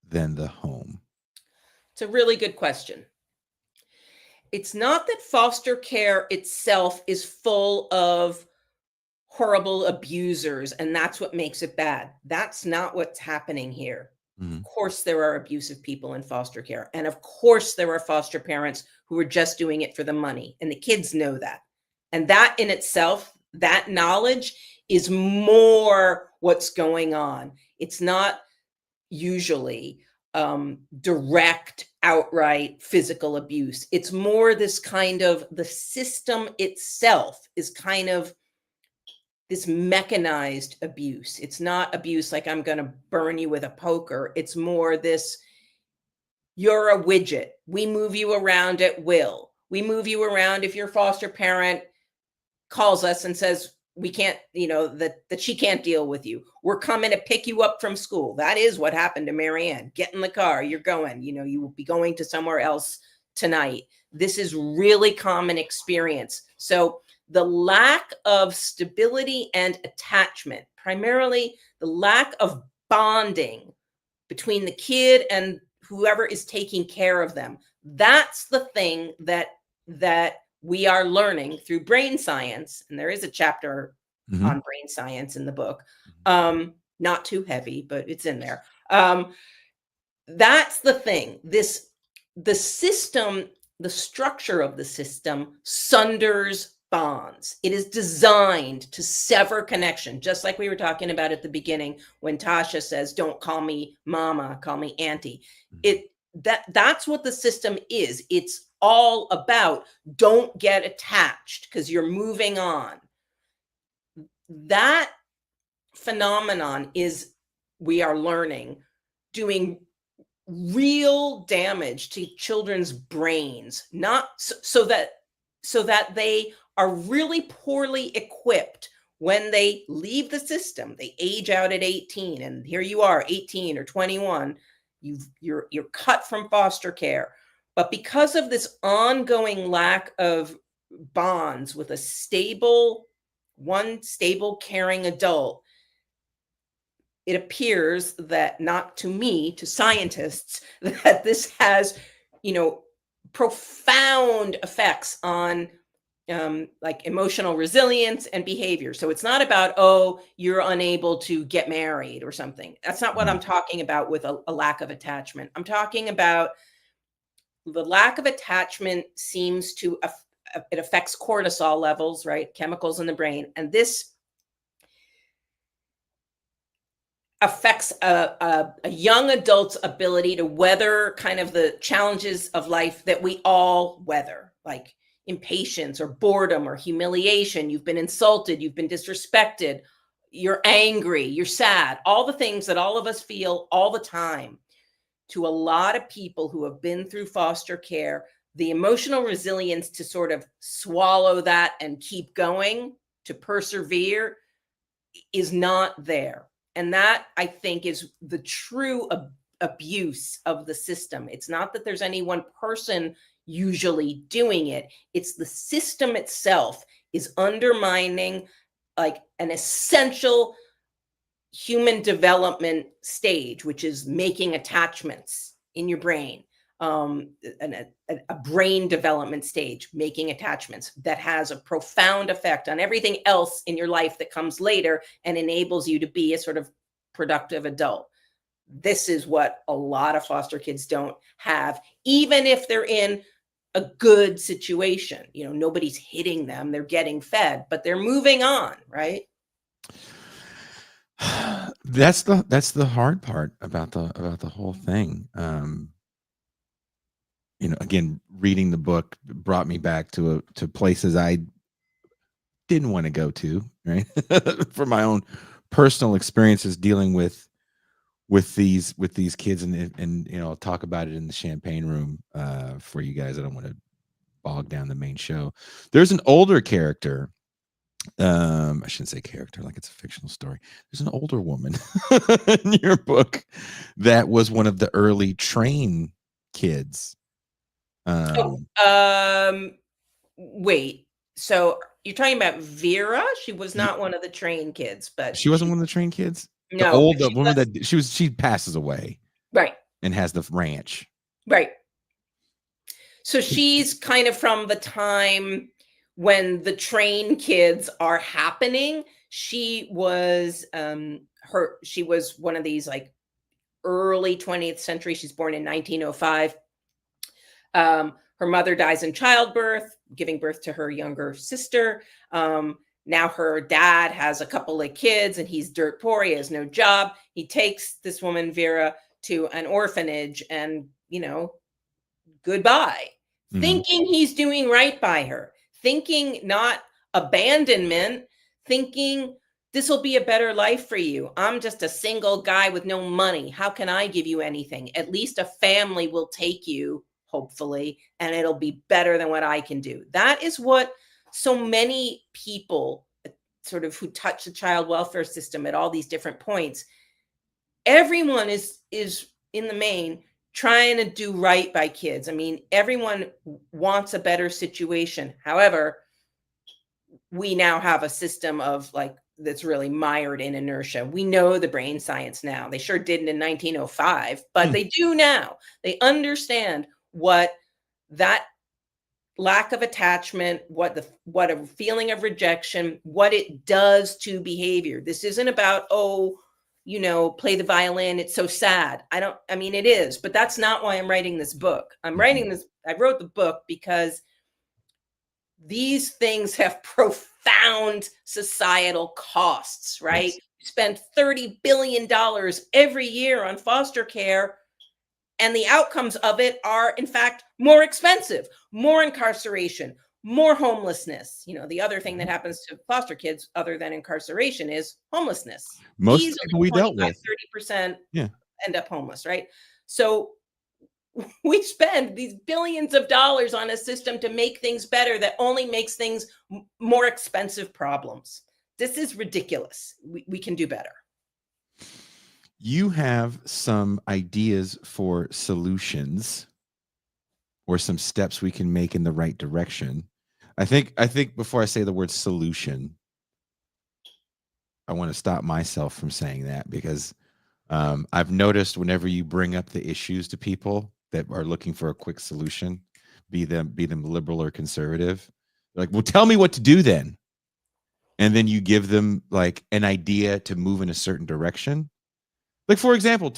than the home? It's a really good question. It's not that foster care itself is full of horrible abusers and that's what makes it bad. That's not what's happening here. Mm-hmm. Of course, there are abusive people in foster care. And of course, there are foster parents who are just doing it for the money. And the kids know that. And that in itself, that knowledge is more what's going on. It's not usually direct, outright physical abuse. It's more this kind of, the system itself is kind of this mechanized abuse. It's not abuse like I'm going to burn you with a poker. It's more this, you're a widget. We move you around at will. We move you around if your foster parent calls us and says, we can't, that she can't deal with you. We're coming to pick you up from school. That is what happened to Maryanne. Get in the car. You're going, you will be going to somewhere else tonight. This is really common experience. So the lack of stability and attachment, primarily the lack of bonding between the kid and whoever is taking care of them, that's the thing that we are learning through brain science. And there is a chapter on brain science in the book. Not too heavy, but it's in there. That's the thing. The system, the structure of the system sunders bonds. It is designed to sever connection, just like we were talking about at the beginning when Tasha says, "Don't call me mama, call me auntie." That's what the system is. It's all about don't get attached because you're moving on. That phenomenon is, we are learning, doing real damage to children's brains, not so that they are really poorly equipped when they leave the system. They age out at 18, and here you are, 18 or 21. You're cut from foster care. But because of this ongoing lack of bonds with a stable, caring adult, it appears that, not to me, to scientists, that this has, profound effects on like emotional resilience and behavior. So it's not about, oh, you're unable to get married or something. That's not what I'm talking about with a lack of attachment. I'm talking about the lack of attachment seems to, it affects cortisol levels, right? Chemicals in the brain. And this affects a young adult's ability to weather kind of the challenges of life that we all weather, like impatience or boredom or humiliation. You've been insulted, you've been disrespected, you're angry, you're sad, all the things that all of us feel all the time. To a lot of people who have been through foster care, the emotional resilience to sort of swallow that and keep going, to persevere, is not there. And that, I think, is the true abuse of the system. It's not that there's any one person usually doing it. It's the system itself is undermining like an essential human development stage, which is making attachments in your brain. A brain development stage, making attachments, that has a profound effect on everything else in your life that comes later and enables you to be a sort of productive adult. This is what a lot of foster kids don't have, even if they're in a good situation. Nobody's hitting them, they're getting fed, but they're moving on, right? That's the hard part about the whole thing. Again, reading the book brought me back to places I didn't want to go to, right? For my own personal experiences dealing with these kids, and I'll talk about it in the champagne room for you guys. I don't want to bog down the main show. There's an older character. I shouldn't say character like it's a fictional story. There's an older woman in your book that was one of the early train kids. Wait. So you're talking about Vera? She was not one of the train kids, but she wasn't one of the train kids. No, the woman that she passes away, right, and has the ranch, right. So she's kind of from the time when the train kids are happening. She was she was one of these like early 20th century. She's born in 1905. Her mother dies in childbirth, giving birth to her younger sister. Now her dad has a couple of kids and he's dirt poor. He has no job. He takes this woman, Vera, to an orphanage and, goodbye, thinking he's doing right by her, thinking not abandonment, thinking this will be a better life for you. I'm just a single guy with no money. How can I give you anything? At least a family will take you, hopefully, and it'll be better than what I can do. That is what so many people sort of who touch the child welfare system at all these different points, everyone is in the main trying to do right by kids. I mean, everyone wants a better situation. However, we now have a system of like that's really mired in inertia. We know the brain science now. They sure didn't in 1905, but they do now. They understand what that lack of attachment, what a feeling of rejection, what it does to behavior. This isn't about, oh, play the violin, it's so sad. I mean, it is, but that's not why I'm writing this book. I wrote the book because these things have profound societal costs, right? Yes. We spend $30 billion every year on foster care, and the outcomes of it are, in fact, more expensive, more incarceration, more homelessness. The other thing that happens to foster kids other than incarceration is homelessness. Most of the Easily people we dealt 25, with. 30% Yeah. end up homeless, right? So we spend these billions of dollars on a system to make things better that only makes things more expensive problems. This is ridiculous. We can do better. You have some ideas for solutions or some steps we can make in the right direction. I think before I say the word solution, I want to stop myself from saying that because I've noticed whenever you bring up the issues to people that are looking for a quick solution, be them liberal or conservative, they're like, well, tell me what to do then. And then you give them like an idea to move in a certain direction. Like, for example,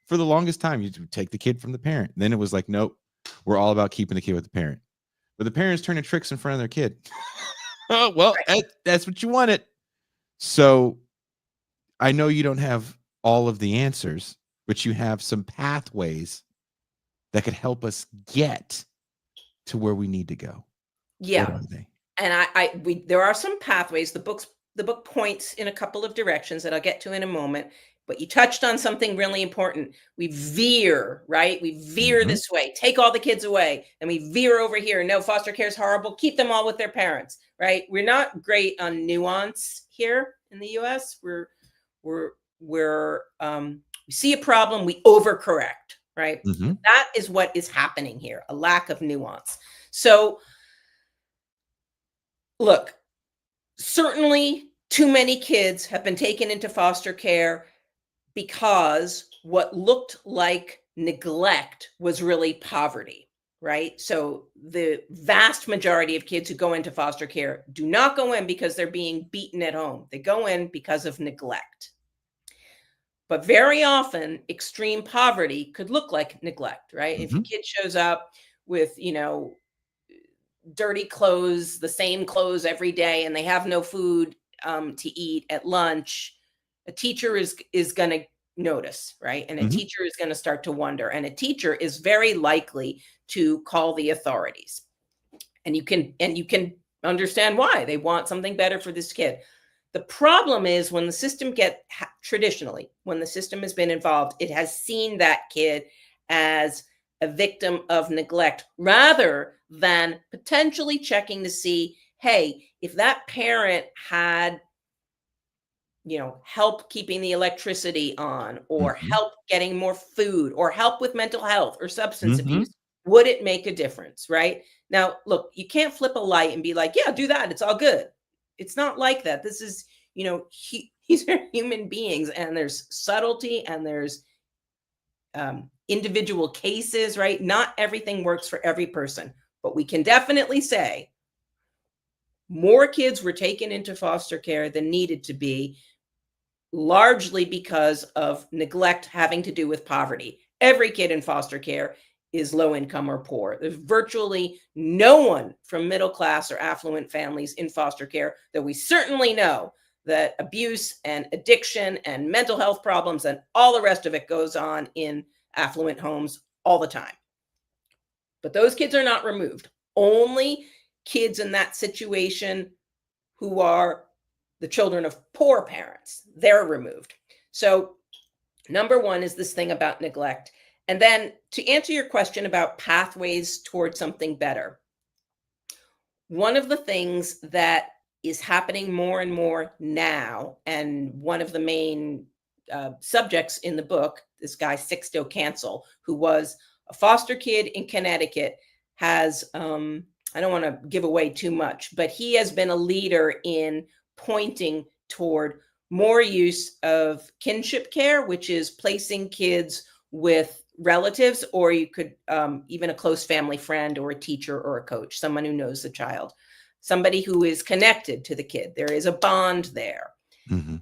for the longest time, you take the kid from the parent. Then it was like, nope, we're all about keeping the kid with the parent. But the parent's turning tricks in front of their kid. Oh, well, that's what you wanted. So I know you don't have all of the answers, but you have some pathways that could help us get to where we need to go. Yeah. What are they? And there are some pathways. The book points in a couple of directions that I'll get to in a moment. But you touched on something really important. We veer, right? We veer this way. Take all the kids away, and we veer over here. No, foster care is horrible. Keep them all with their parents, right? We're not great on nuance here in the U.S. We see a problem, we overcorrect, right? That is what is happening here, a lack of nuance. So, look, certainly too many kids have been taken into foster care because what looked like neglect was really poverty, right? So the vast majority of kids who go into foster care do not go in because they're being beaten at home. They go in because of neglect. But very often, extreme poverty could look like neglect, right? If a kid shows up with, dirty clothes, the same clothes every day, and they have no food to eat at lunch, a teacher is going to notice, right? And a teacher is going to start to wonder, and a teacher is very likely to call the authorities. And you can understand why they want something better for this kid. The problem is when the system traditionally, when the system has been involved, it has seen that kid as a victim of neglect rather than potentially checking to see, hey, if that parent had, help keeping the electricity on, or help getting more food, or help with mental health or substance abuse, would it make a difference, right? Now, look, you can't flip a light and be like, yeah, do that. It's all good. It's not like that. This is, these are human beings, and there's subtlety and there's individual cases, right? Not everything works for every person, but we can definitely say more kids were taken into foster care than needed to be, largely because of neglect having to do with poverty. Every kid in foster care is low income or poor. There's virtually no one from middle class or affluent families in foster care that we certainly know that abuse and addiction and mental health problems and all the rest of it goes on in affluent homes all the time. But those kids are not removed. Only kids in that situation who are the children of poor parents, they're removed. So number one is this thing about neglect. And then to answer your question about pathways towards something better, one of the things that is happening more and more now, and one of the main subjects in the book, this guy Sixto Cancel, who was a foster kid in Connecticut, has I don't want to give away too much, but he has been a leader in pointing toward more use of kinship care, which is placing kids with relatives, or you could even a close family friend or a teacher or a coach, someone who knows the child, somebody who is connected to the kid. There is a bond there. Mm-hmm.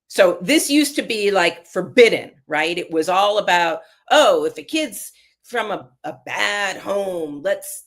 So this used to be like forbidden, right? It was all about, oh, if a kid's from a bad home, let's,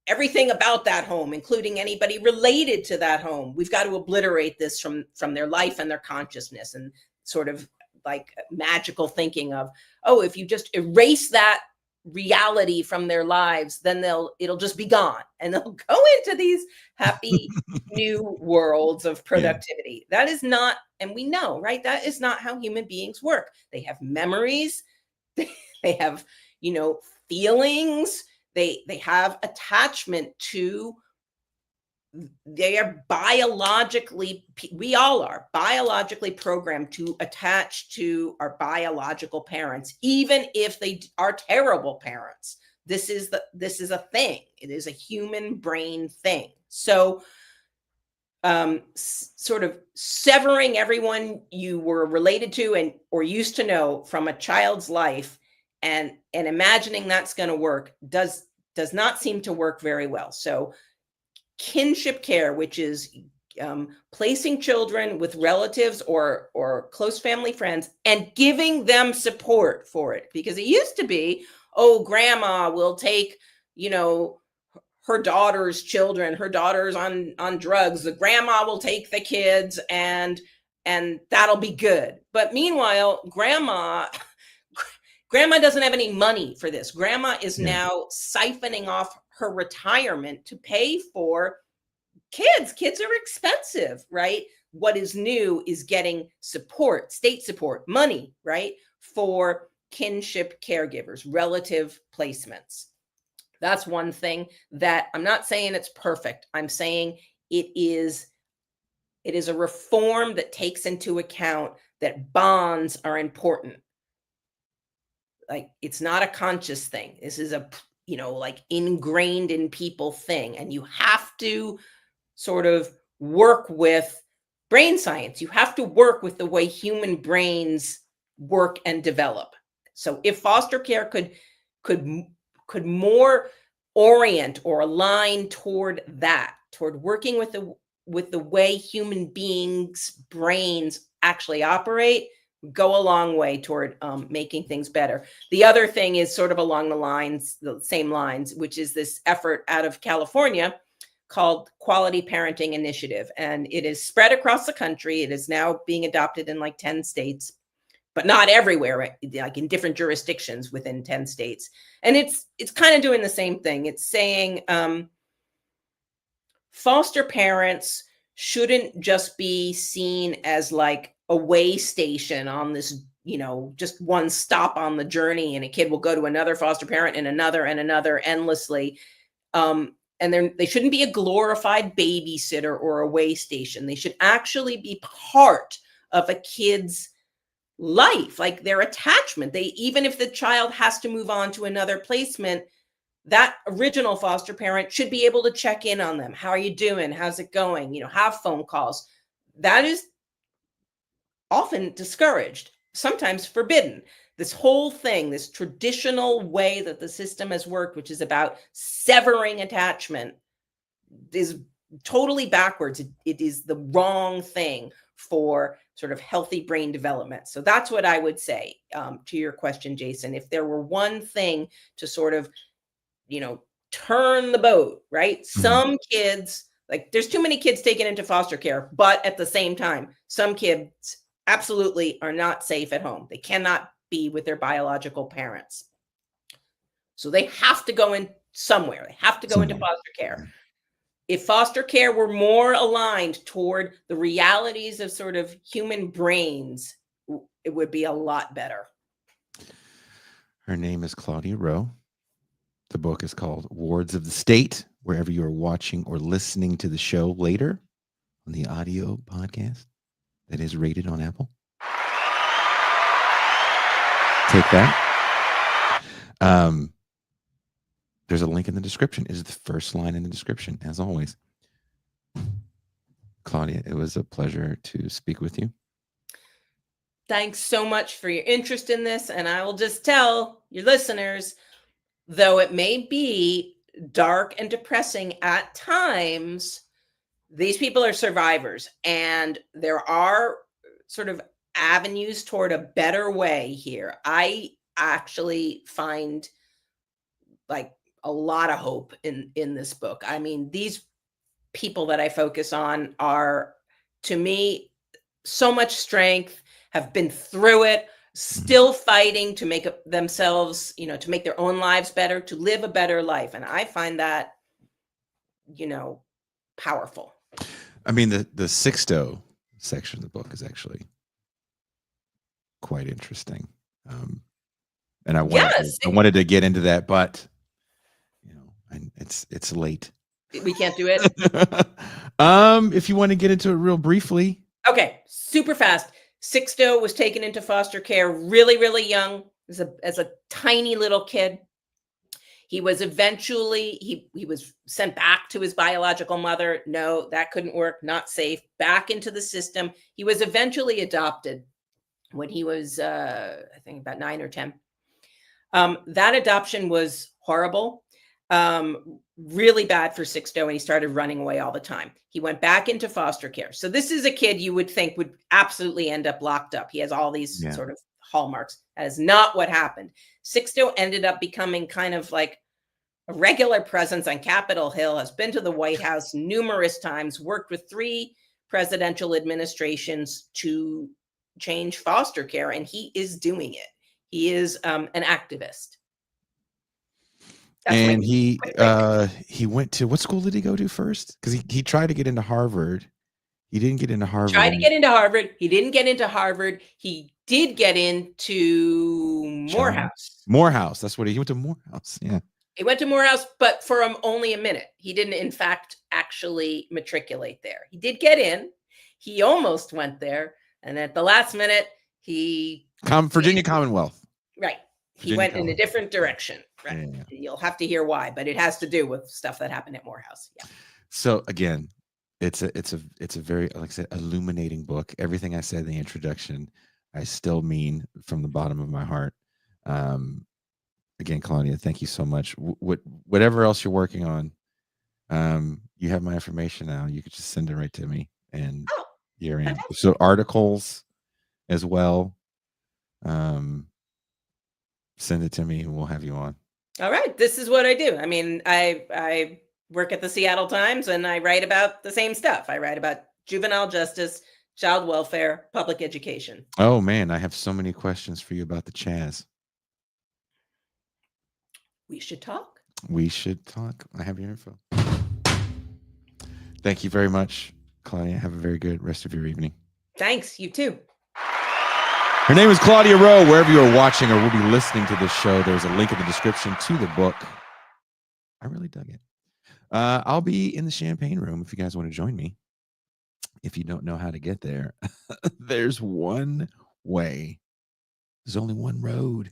everything about that home, including anybody related to that home, we've got to obliterate this from their life and their consciousness, and sort of like magical thinking of, oh, if you just erase that reality from their lives, then it'll just be gone, and they'll go into these happy new worlds of productivity. Yeah. That is not, and we know, right? That is not how human beings work. They have memories. They have, feelings. They have attachment to, they are biologically, we all are biologically programmed to attach to our biological parents, even if they are terrible parents. This is a thing. It is a human brain thing. So sort of severing everyone you were related to or used to know from a child's life and imagining that's going to work does not seem to work very well. So kinship care, which is placing children with relatives or close family friends and giving them support for it. Because it used to be, oh, grandma will take, her daughter's children, her daughter's on drugs, the grandma will take the kids and that'll be good. But meanwhile, grandma doesn't have any money for this. Grandma is now siphoning off her retirement to pay for kids. Kids are expensive, right? What is new is getting support, state support, money, right? For kinship caregivers, relative placements. That's one thing that I'm not saying it's perfect. I'm saying it is a reform that takes into account that bonds are important. Like, it's not a conscious thing. This is a, like ingrained in people thing. And you have to sort of work with brain science. You have to work with the way human brains work and develop. So if foster care could more orient or align toward that, toward working with the way human beings' brains actually operate, go a long way toward making things better. The other thing is sort of along the same lines, which is this effort out of California called Quality Parenting Initiative. And it is spread across the country. It is now being adopted in like 10 states, but not everywhere, right? Like in different jurisdictions within 10 states. And it's kind of doing the same thing. It's saying foster parents shouldn't just be seen as like a way station on this, just one stop on the journey, and a kid will go to another foster parent and another endlessly. And they shouldn't be a glorified babysitter or a way station. They should actually be part of a kid's life, like their attachment. Even if the child has to move on to another placement, that original foster parent should be able to check in on them. How are you doing? How's it going? Have phone calls. That is often discouraged, sometimes forbidden. This whole thing, this traditional way that the system has worked, which is about severing attachment, is totally backwards. It is the wrong thing for sort of healthy brain development. So that's what I would say to your question, Jason. If there were one thing to sort of, turn the boat, right? Mm-hmm. Some kids, like there's too many kids taken into foster care, but at the same time, some kids absolutely are not safe at home. They cannot be with their biological parents. So they have to go in somewhere. They have to go into foster care. If foster care were more aligned toward the realities of sort of human brains, it would be a lot better. Her name is Claudia Rowe. The book is called Wards of the State, wherever you are watching or listening to the show later on the audio podcast that is rated on Apple. take that. There's a link in the description. It is the first line in the description, as always. Claudia, it was a pleasure to speak with you. Thanks so much for your interest in this. And I will just tell your listeners, though it may be dark and depressing at times, these people are survivors, and there are sort of avenues toward a better way here. I actually find like a lot of hope in this book. I mean, these people that I focus on are, to me, so much strength, have been through it, still fighting to make themselves, to make their own lives better, to live a better life. And I find that, powerful. I mean, the Sixto section of the book is actually quite interesting. And I wanted to get into that, but it's late. We can't do it. If you want to get into it real briefly. Okay, super fast. Sixto was taken into foster care really, really young, as a tiny little kid. He was eventually, he was sent back to his biological mother. No, that couldn't work. Not safe. Back into the system. He was eventually adopted when he was, I think, about 9 or 10. That adoption was horrible. Really bad for Sixto, and he started running away all the time. He went back into foster care. So this is a kid you would think would absolutely end up locked up. He has all these sort of hallmarks. That is not what happened. Sixto ended up becoming kind of like a regular presence on Capitol Hill, has been to the White House numerous times, worked with 3 presidential administrations to change foster care, and he is doing it. He is an activist. And he went to, what school did he go to first? Because he tried to get into Harvard. He didn't get into Harvard. Tried to get into Harvard. He didn't get into Harvard. He did get into Morehouse. Morehouse. That's what he went to. Morehouse. Yeah. He went to Morehouse, but for only a minute. He didn't, in fact, actually matriculate there. He did get in. He almost went there, and at the last minute, Virginia Commonwealth. Right. He went in a different direction. Right. Yeah. You'll have to hear why, but it has to do with stuff that happened at Morehouse. Yeah. So again, it's a very, like I said, illuminating book. Everything I said in the introduction, I still mean from the bottom of my heart. Again, Claudia, thank you so much. Whatever else you're working on, you have my information now. You could just send it right to me, and you're in. So articles as well. Send it to me and we'll have you on. All right. This is what I do. I mean, I work at the Seattle Times, and I write about the same stuff. I write about juvenile justice, child welfare, public education. Oh man, I have so many questions for you about the Chaz. We should talk. We should talk. I have your info. Thank you very much, Claudia. Have a very good rest of your evening. Thanks. You too. Her name is Claudia Rowe. Wherever you are watching or will be listening to this show, there's a link in the description to the book. I really dug it. I'll be in the Champagne Room if you guys want to join me. If you don't know how to get there, there's one way. There's only one road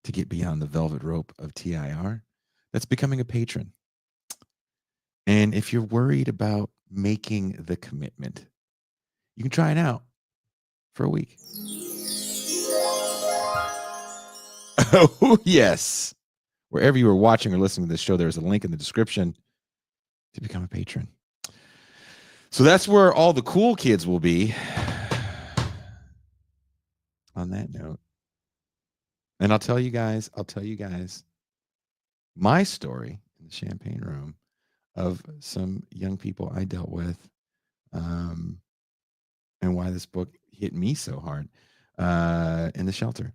to get beyond the velvet rope of TIR. That's becoming a patron. And if you're worried about making the commitment, you can try it out for a week. Oh, yes. Wherever you are watching or listening to this show, there's a link in the description to become a patron. So that's where all the cool kids will be. On that note. And I'll tell you guys my story in the Champagne Room of some young people I dealt with, and why this book hit me so hard in the shelter.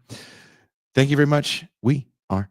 Thank you very much. We are